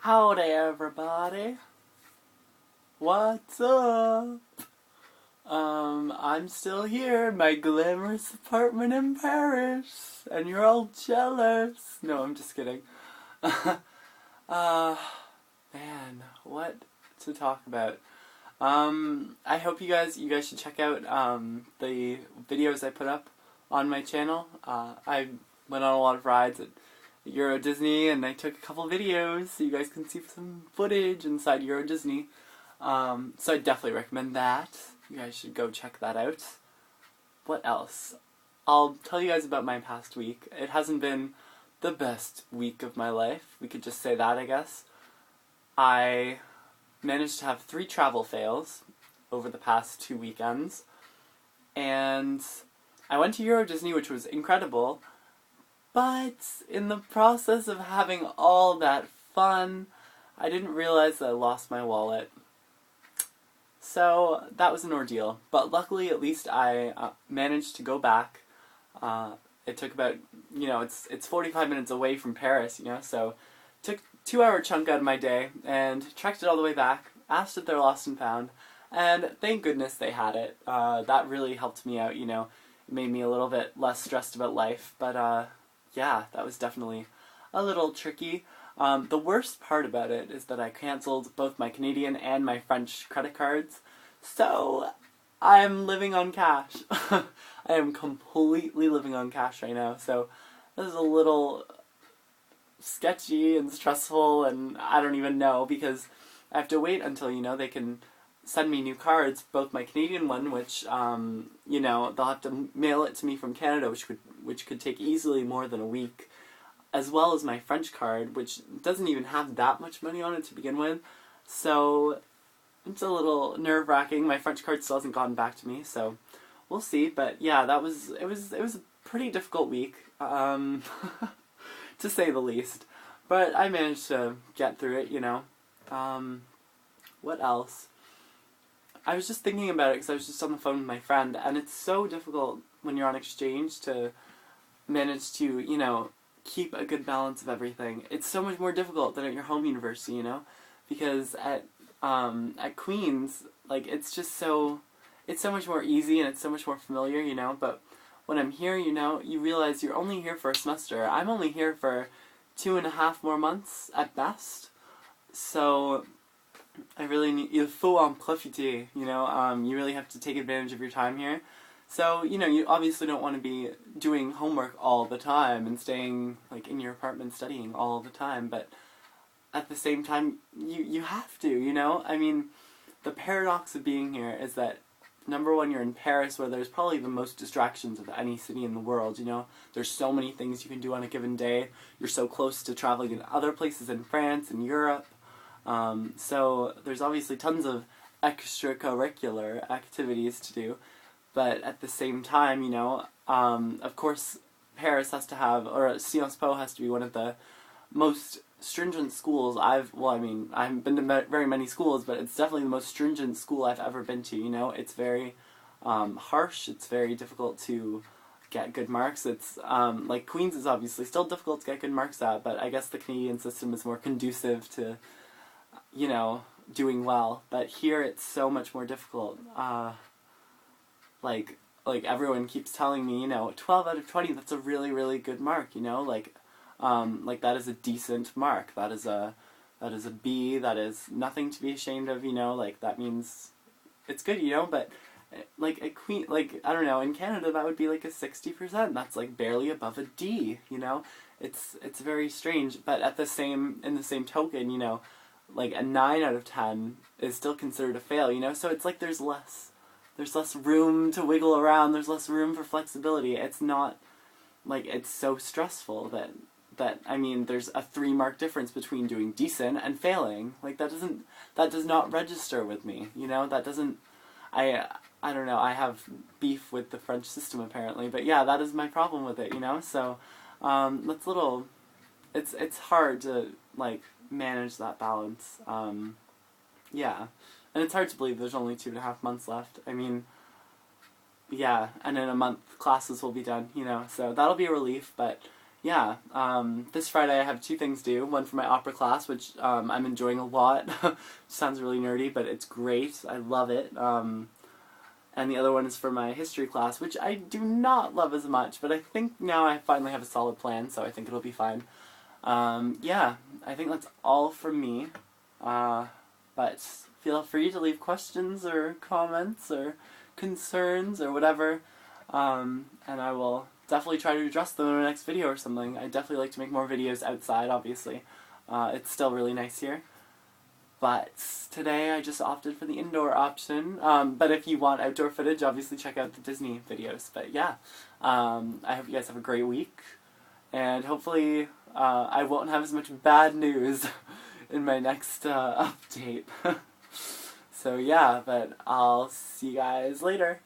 Howdy, everybody. What's up? I'm still here in my glamorous apartment in Paris, and you're all jealous. No, I'm just kidding. Man, what to talk about? I hope you guys should check out, the videos I put up on my channel. I went on a lot of rides at Euro Disney, and I took a couple videos so you guys can see some footage inside Euro Disney. So I definitely recommend that. You guys should go check that out. What else? I'll tell you guys about my past week. It hasn't been the best week of my life. We could just say that, I guess. I managed to have 3 travel fails over the past 2 weekends. And I went to Euro Disney, which was incredible. But in the process of having all that fun, I didn't realize that I lost my wallet. So that was an ordeal. But luckily, at least I managed to go back. It took about, it's 45 minutes away from Paris, so took a 2-hour chunk out of my day and trekked it all the way back, asked if they're lost and found, and thank goodness they had it. That really helped me out, It made me a little bit less stressed about life, but yeah, that was definitely a little tricky. The worst part about it is that I cancelled both my Canadian and my French credit cards, so I'm living on cash. I am completely living on cash right now, so this is a little sketchy and stressful, and I don't even know, because I have to wait until, they can send me new cards, both my Canadian one, which, they'll have to mail it to me from Canada, which could take easily more than a week, as well as my French card, which doesn't even have that much money on it to begin with, so it's a little nerve-wracking. My French card still hasn't gotten back to me, so we'll see, but yeah, it was a pretty difficult week, to say the least, but I managed to get through it, what else? I was just thinking about it because I was just on the phone with my friend, and it's so difficult when you're on exchange to manage to, keep a good balance of everything. It's so much more difficult than at your home university, because at Queen's, it's so much more easy and it's so much more familiar, but when I'm here, you realize you're only here for a semester. I'm only here for 2.5 more months at best, so I really need, il faut en profiter, you really have to take advantage of your time here. So, you obviously don't want to be doing homework all the time and staying, in your apartment studying all the time, but at the same time, you have to, I mean, the paradox of being here is that, number one, you're in Paris, where there's probably the most distractions of any city in the world, There's so many things you can do on a given day. You're so close to traveling in other places in France and Europe. So there's obviously tons of extracurricular activities to do, but at the same time, of course, Paris has to have, or Sciences Po has to be one of the most stringent schools I haven't been to very many schools, but it's definitely the most stringent school I've ever been to, It's very harsh, it's very difficult to get good marks. It's, Queen's is obviously still difficult to get good marks at, but I guess the Canadian system is more conducive to doing well, but here it's so much more difficult. Everyone keeps telling me, 12 out of 20, that's a really, really good mark, that is a decent mark, that is a B, that is nothing to be ashamed of, that means it's good, but, a Queen, I don't know, in Canada that would be a 60%, that's barely above a D, it's very strange, but in the same token, a 9 out of 10 is still considered a fail, so it's there's less room to wiggle around, there's less room for flexibility. It's not, it's so stressful that there's a 3-mark difference between doing decent and failing. That does not register with me, that doesn't, I don't know, I have beef with the French system apparently, but yeah, that is my problem with it, so, it's hard to, manage that balance, yeah. And it's hard to believe there's only 2.5 months left. Yeah, and in a month classes will be done, so that'll be a relief, but yeah, this Friday I have two things due. One for my opera class, which I'm enjoying a lot. Sounds really nerdy, but it's great. I love it. And the other one is for my history class, which I do not love as much, but I think now I finally have a solid plan, so I think it'll be fine. Yeah, I think that's all from me. But feel free to leave questions or comments or concerns or whatever, and I will definitely try to address them in the next video or something. I definitely like to make more videos outside, obviously. It's still really nice here. But today I just opted for the indoor option. But if you want outdoor footage, obviously check out the Disney videos. But yeah, I hope you guys have a great week. And hopefully I won't have as much bad news in my next update. So yeah, but I'll see you guys later.